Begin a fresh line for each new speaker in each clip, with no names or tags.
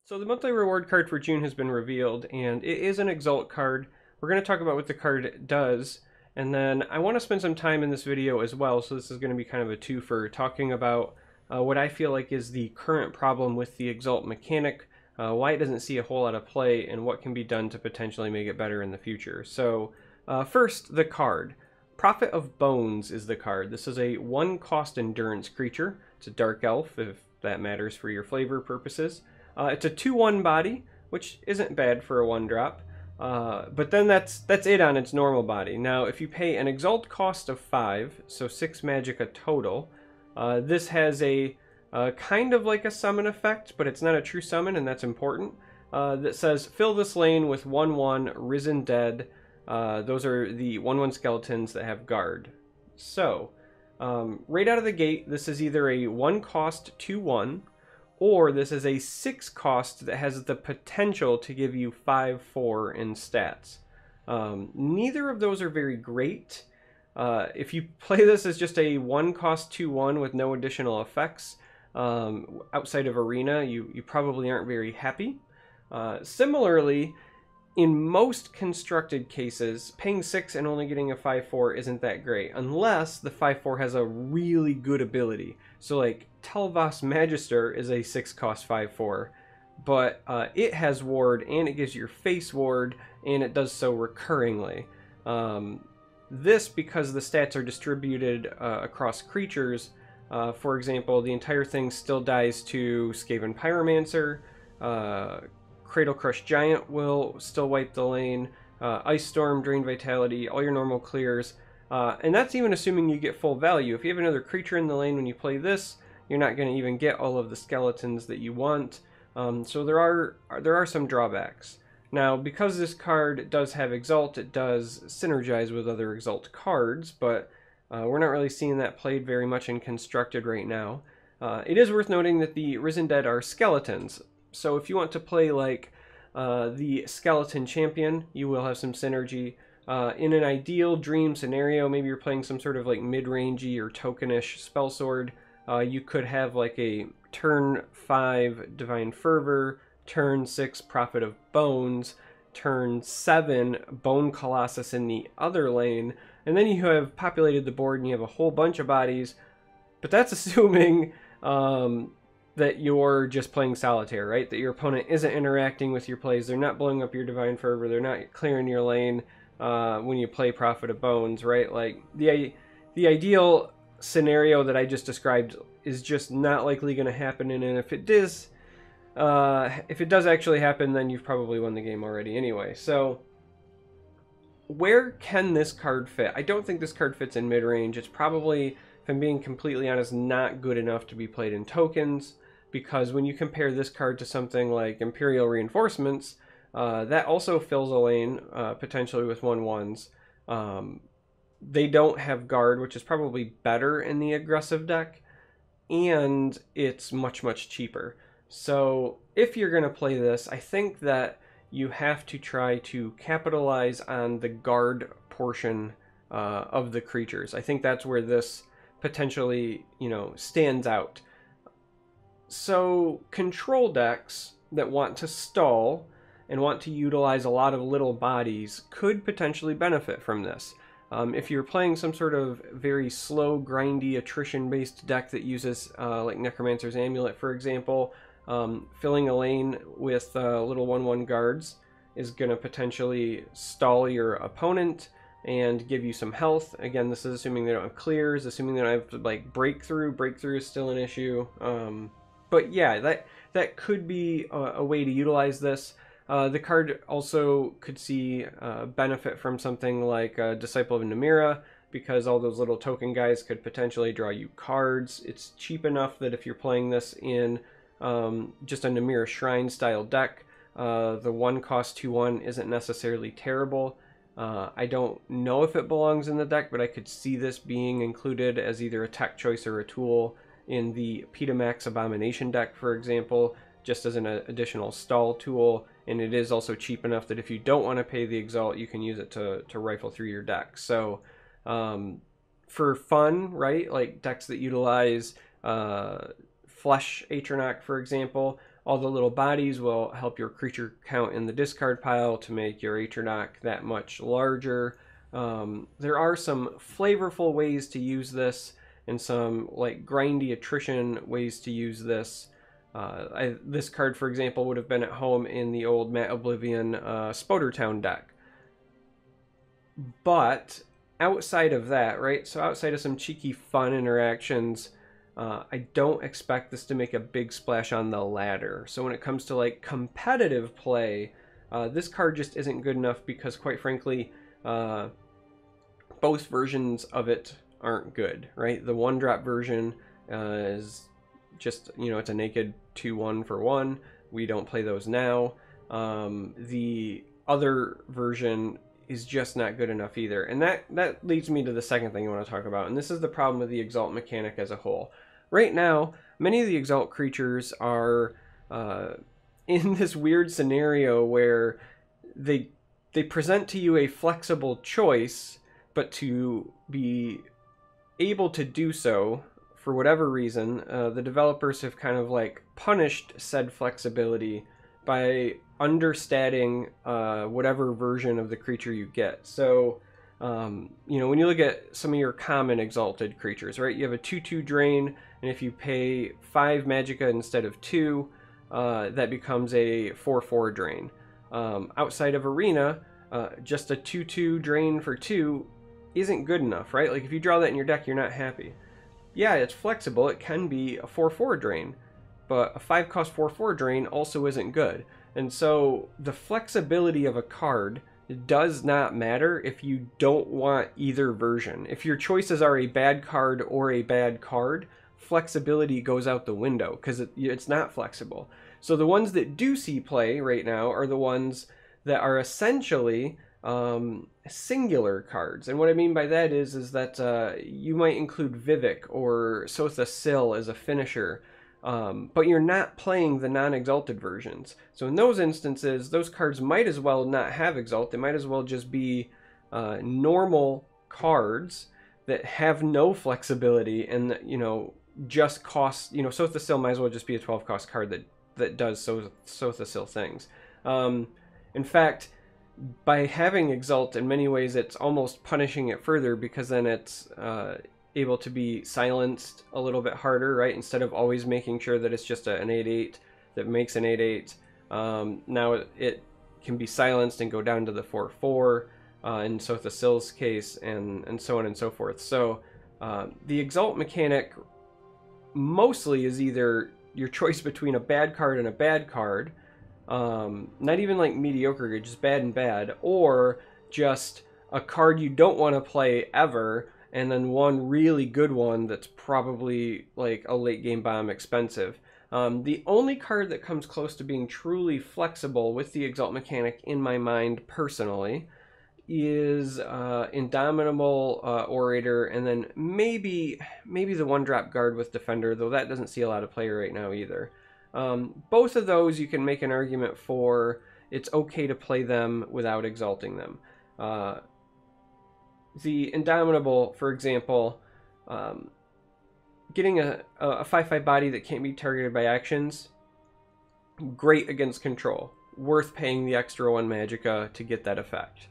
So the monthly reward card for June has been revealed, and it is an Exalt card. We're going to talk about what the card does, and then I want to spend some time in this video as well, so this is going to be kind of a twofer, talking about what I feel like is the current problem with the Exalt mechanic, why it doesn't see a whole lot of play, and what can be done to potentially make it better in the future. So first, the card. Prophet of Bones is the card. This is a 1-cost endurance creature. It's a dark elf, if that matters for your flavor purposes. It's a 2/1 body, which isn't bad for a 1-drop. But then that's it on its normal body. Now, if you pay an Exalt cost of 5, so 6 Magicka total, this has a kind of like a summon effect, but it's not a true summon, and that's important. That says, fill this lane with 1/1 Risen Dead. Those are the 1/1 skeletons that have guard. So, right out of the gate, this is either a 1-cost 2/1, or this is a 6-cost that has the potential to give you 5/4 in stats. Neither of those are very great. If you play this as just a 1-cost 2/1 with no additional effects outside of Arena, you probably aren't very happy. Similarly, in most constructed cases, paying 6 and only getting a 5/4 isn't that great, unless the 5/4 has a really good ability. So like Tel'Vas Magister is a 6-cost 5/4, but it has ward, and it gives your face ward, and it does so recurringly. This, because the stats are distributed across creatures, for example, the entire thing still dies to Skaven Pyromancer, Cradle Crush Giant will still wipe the lane, Ice Storm, Drain Vitality, all your normal clears, and that's even assuming you get full value. If you have another creature in the lane when you play this, you're not going to even get all of the skeletons that you want, so there are some drawbacks. Now, because this card does have Exalt, it does synergize with other Exalt cards, but we're not really seeing that played very much in Constructed right now. It is worth noting that the Risen Dead are skeletons, so if you want to play like the Skeleton Champion, you will have some synergy. In an ideal dream scenario, maybe you're playing some sort of like mid-rangey or tokenish spell sword, you could have like a turn 5 Divine Fervor, turn 6 Prophet of Bones, turn 7 Bone Colossus in the other lane, and then you have populated the board and you have a whole bunch of bodies, but that's assuming that you're just playing solitaire, right? That your opponent isn't interacting with your plays, they're not blowing up your Divine Fervor, they're not clearing your lane when you play Prophet of Bones, right? Like, the ideal scenario that I just described is just not likely going to happen, and if it does actually happen, then you've probably won the game already anyway. So, where can this card fit? I don't think this card fits in mid-range. It's probably, if I'm being completely honest, not good enough to be played in tokens, because when you compare this card to something like Imperial Reinforcements, that also fills a lane, potentially with 1/1s. They don't have guard, which is probably better in the aggressive deck, and it's much, much cheaper. So if you're going to play this, I think that you have to try to capitalize on the guard portion of the creatures. I think that's where this potentially, stands out. So control decks that want to stall and want to utilize a lot of little bodies could potentially benefit from this. If you're playing some sort of very slow, grindy, attrition-based deck that uses like Necromancer's Amulet, for example, filling a lane with little 1/1 guards is going to potentially stall your opponent and give you some health. Again, this is assuming they don't have clears, assuming they don't have like breakthrough. Breakthrough is still an issue. But yeah, that could be a way to utilize this. The card also could see benefit from something like Disciple of Namira, because all those little token guys could potentially draw you cards. It's cheap enough that if you're playing this in just a Namira Shrine style deck, the 1-cost 2/1 isn't necessarily terrible. I don't know if it belongs in the deck, but I could see this being included as either a tech choice or a tool in the Petamax Abomination deck, for example, just as an additional stall tool, and it is also cheap enough that if you don't want to pay the Exalt, you can use it to rifle through your deck. So for fun, right, like decks that utilize Flesh Atronach, for example, All the little bodies will help your creature count in the discard pile to make your Atronach that much larger. There are some flavorful ways to use this, and some like grindy attrition ways to use this. This card, for example, would have been at home in the old Matt Oblivion Spodertown deck. But outside of that, right, so outside of some cheeky fun interactions, I don't expect this to make a big splash on the ladder. So when it comes to like competitive play, this card just isn't good enough because, quite frankly, both versions of it aren't good, right? The 1-drop version is just, you know, it's a naked 2/1 for 1. We don't play those now. The other version is just not good enough either. And that leads me to the second thing I want to talk about, and this is the problem with the Exalt mechanic as a whole. Right now, many of the Exalt creatures are in this weird scenario where they present to you a flexible choice, but to be able to do so, for whatever reason, the developers have kind of like punished said flexibility by understatting whatever version of the creature you get. So, you know, when you look at some of your common exalted creatures, right, you have a 2/2 drain, and if you pay 5 magicka instead of 2, that becomes a 4/4 drain. Outside of Arena, just a 2/2 drain for 2 isn't good enough, right? Like if you draw that in your deck, you're not happy. Yeah, it's flexible, it can be a 4/4 drain, but a 5-cost 4/4 drain also isn't good. And so the flexibility of a card does not matter if you don't want either version. If your choices are a bad card or a bad card, flexibility goes out the window because it's not flexible. So the ones that do see play right now are the ones that are essentially singular cards. And what I mean by that is that you might include Vivek or Sotha Sil as a finisher, but you're not playing the non-exalted versions. So in those instances, those cards might as well not have Exalt. They might as well just be normal cards that have no flexibility and, you know, just cost, you know, Sotha Sil might as well just be a 12-cost card that does Sotha Sil things. In fact, by having Exalt, in many ways, it's almost punishing it further, because then it's able to be silenced a little bit harder, right? Instead of always making sure that it's just an 8/8 that makes an 8/8, now it can be silenced and go down to the 4/4 in Sotha Sil's case, and so on and so forth. So the Exalt mechanic mostly is either your choice between a bad card and a bad card, not even like mediocre, just bad and bad, or just a card you don't want to play ever, and then one really good one that's probably like a late game bomb expensive. The only card that comes close to being truly flexible with the Exalt mechanic, in my mind personally, is Indomitable Orator, and then maybe the 1-drop guard with Defender, though that doesn't see a lot of play right now either. Both of those you can make an argument for it's okay to play them without exalting them. The Indomitable, for example, getting a 5/5 body that can't be targeted by actions, great against control. Worth paying the extra 1 magicka to get that effect.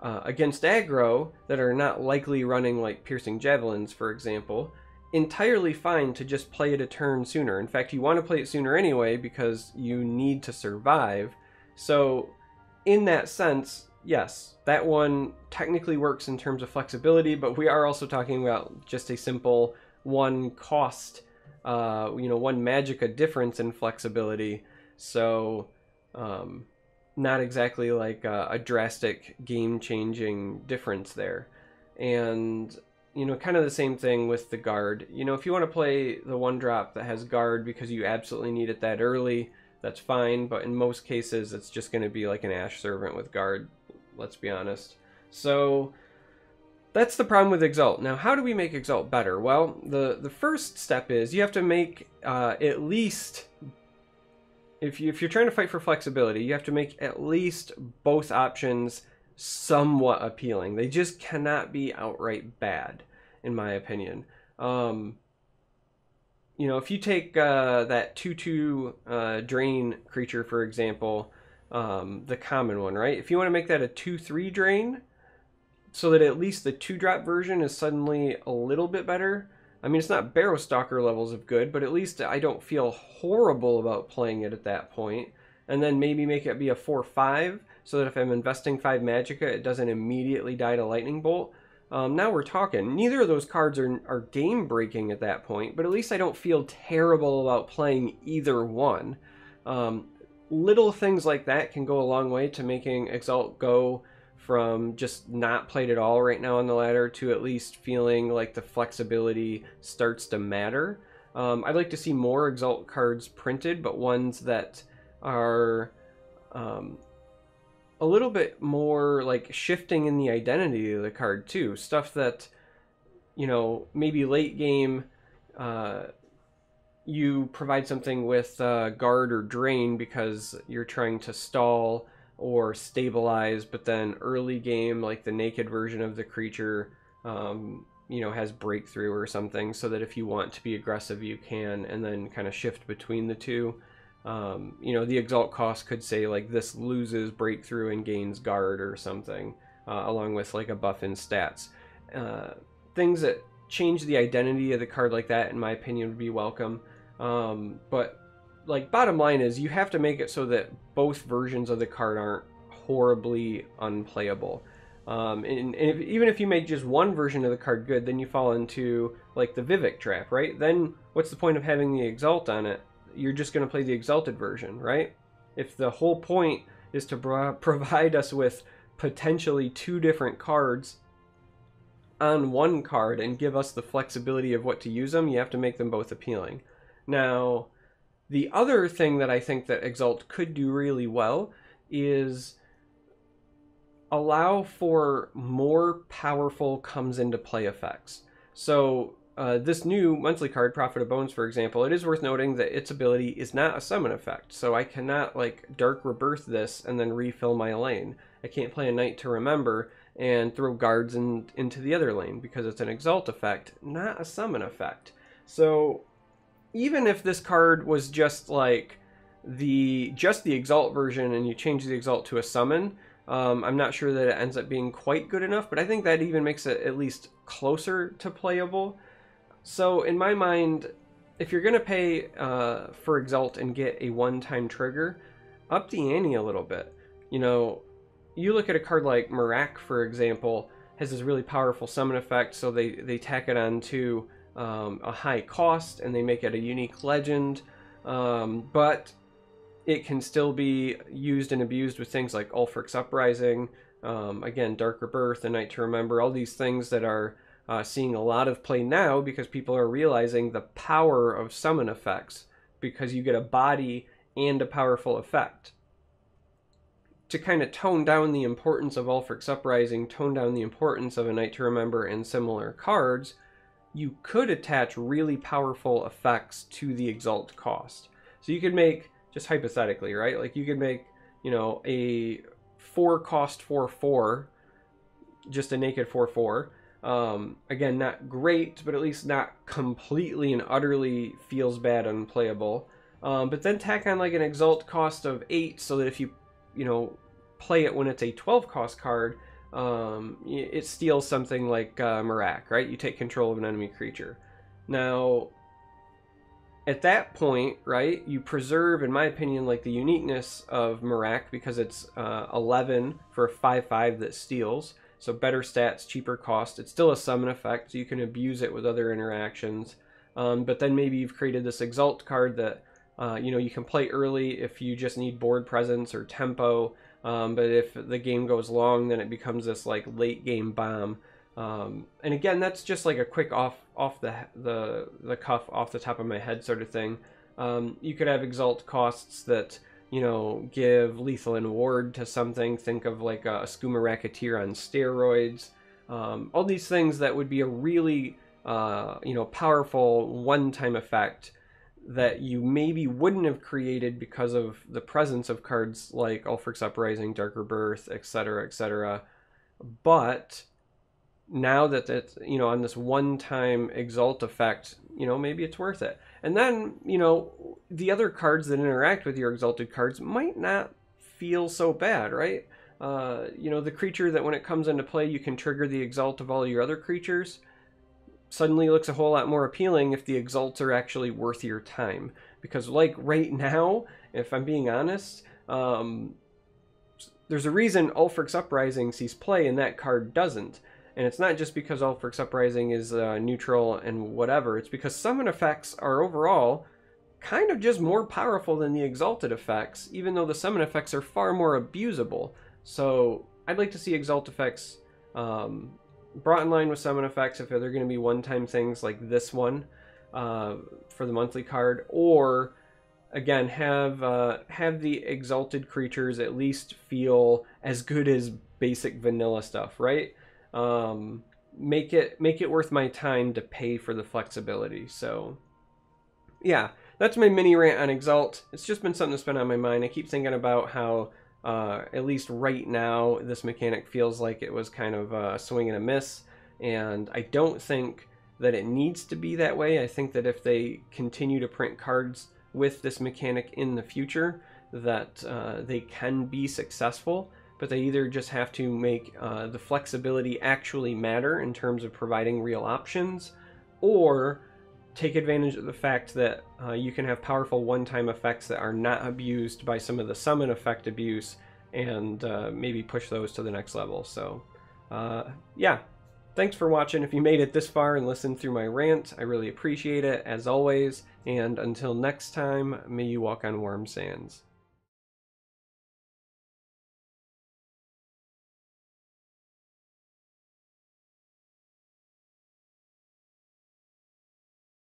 Against aggro that are not likely running like Piercing Javelins, for example, entirely fine to just play it a turn sooner. In fact, you want to play it sooner anyway because you need to survive. So in that sense, yes, that one technically works in terms of flexibility, but we are also talking about just a simple 1 cost, 1 magicka difference in flexibility. So not exactly like a drastic game-changing difference there. And, you know, kind of the same thing with the guard. You know, if you want to play the 1-drop that has guard because you absolutely need it that early, that's fine, but in most cases it's just going to be like an Ash Servant with guard, let's be honest. So that's the problem with Exalt. Now, how do we make Exalt better? Well, the first step is you have to make at least... If you're trying to fight for flexibility, you have to make at least both options somewhat appealing. They just cannot be outright bad, in my opinion. you know, if you take that 2/2 drain creature, for example, the common one, right? If you want to make that a 2/3 drain, so that at least the 2-drop version is suddenly a little bit better. I mean, it's not Barrow Stalker levels of good, but at least I don't feel horrible about playing it at that point. And then maybe make it be a 4/5, so that if I'm investing 5 Magicka, it doesn't immediately die to Lightning Bolt. Now we're talking. Neither of those cards are game-breaking at that point, but at least I don't feel terrible about playing either one. Little things like that can go a long way to making Exalt go from just not played at all right now on the ladder to at least feeling like the flexibility starts to matter. I'd like to see more Exalt cards printed, but ones that are a little bit more like shifting in the identity of the card too. Stuff that, you know, maybe late game you provide something with guard or drain because you're trying to stall or stabilize, but then early game, like the naked version of the creature, you know, has breakthrough or something, so that if you want to be aggressive, you can, and then kind of shift between the two. You know, the Exalt cost could say like this loses breakthrough and gains guard or something, along with like a buff in stats. Things that change the identity of the card like that, in my opinion, would be welcome. But like, bottom line is you have to make it so that both versions of the card aren't horribly unplayable. And even if you make just one version of the card good, then you fall into like the Vivek trap, right? Then what's the point of having the Exalt on it? You're just going to play the Exalted version, right? If the whole point is to provide us with potentially 2 different cards on one card and give us the flexibility of what to use them, you have to make them both appealing. Now, the other thing that I think that Exalt could do really well is allow for more powerful comes into play effects. So this new monthly card, Prophet of Bones, for example, it is worth noting that its ability is not a summon effect. So I cannot like Dark Rebirth this and then refill my lane. I can't play a Night to Remember and throw guards into the other lane because it's an Exalt effect, not a summon effect. So even if this card was just like the Exalt version and you change the Exalt to a summon, I'm not sure that it ends up being quite good enough, but I think that even makes it at least closer to playable. So in my mind, if you're going to pay for Exalt and get a one-time trigger, up the ante a little bit. You know, you look at a card like Miraak, for example, has this really powerful summon effect, so they tack it on to a high cost and they make it a unique legend, but it can still be used and abused with things like Ulfric's Uprising, again, Dark Rebirth, A Night to Remember, all these things that are seeing a lot of play now because people are realizing the power of summon effects, because you get a body and a powerful effect. To kind of tone down the importance of Ulfric's Uprising, tone down the importance of A Night to Remember and similar cards, you could attach really powerful effects to the Exalt cost. So you could make, just hypothetically, right? Like you could make, you know, a 4-cost 4/4, just a naked 4/4. Again, not great, but at least not completely and utterly feels bad unplayable. But then tack on like an Exalt cost of 8, so that if you know, play it when it's a 12-cost card, it steals something like Miraak, right? You take control of an enemy creature. Now, at that point, right, you preserve, in my opinion, like the uniqueness of Miraak, because it's 11 for a 5/5 that steals. So better stats, cheaper cost. It's still a summon effect, so you can abuse it with other interactions. But then maybe you've created this Exalt card that you know, you can play early if you just need board presence or tempo. But if the game goes long, then it becomes this like late game bomb. And again, that's just like a quick off the cuff, off the top of my head sort of thing. You could have Exalt costs that, you know, give lethal and ward to something. Think of like a Skooma Racketeer on steroids. All these things that would be a really you know, powerful one-time effect that you maybe wouldn't have created because of the presence of cards like Ulfric's Uprising, Dark Rebirth, etc., etc. But now that it's, you know, on this one-time Exalt effect, you know, maybe it's worth it. And then, you know, the other cards that interact with your exalted cards might not feel so bad, right? You know, the creature that when it comes into play, you can trigger the exalt of all your other creatures suddenly looks a whole lot more appealing if the exalts are actually worth your time. Because like right now, if I'm being honest, there's a reason Ulfric's Uprising sees play and that card doesn't. And it's not just because Ulfric's Uprising is neutral and whatever. It's because summon effects are overall kind of just more powerful than the exalted effects, even though the summon effects are far more abusable. So I'd like to see exalt effects brought in line with summon effects if they're going to be one-time things like this one for the monthly card, or again have the exalted creatures at least feel as good as basic vanilla stuff, right? Make it worth my time to pay for the flexibility. So yeah, that's my mini rant on Exalt. It's just been something that's been on my mind. I keep thinking about how at least right now this mechanic feels like it was kind of a swing and a miss, and I don't think that it needs to be that way. I think that if they continue to print cards with this mechanic in the future, that they can be successful, but they either just have to make the flexibility actually matter in terms of providing real options, or take advantage of the fact that you can have powerful one-time effects that are not abused by some of the summon effect abuse, and maybe push those to the next level. So yeah, thanks for watching. If you made it this far and listened through my rant, I really appreciate it, as always, and until next time, may you walk on warm sands.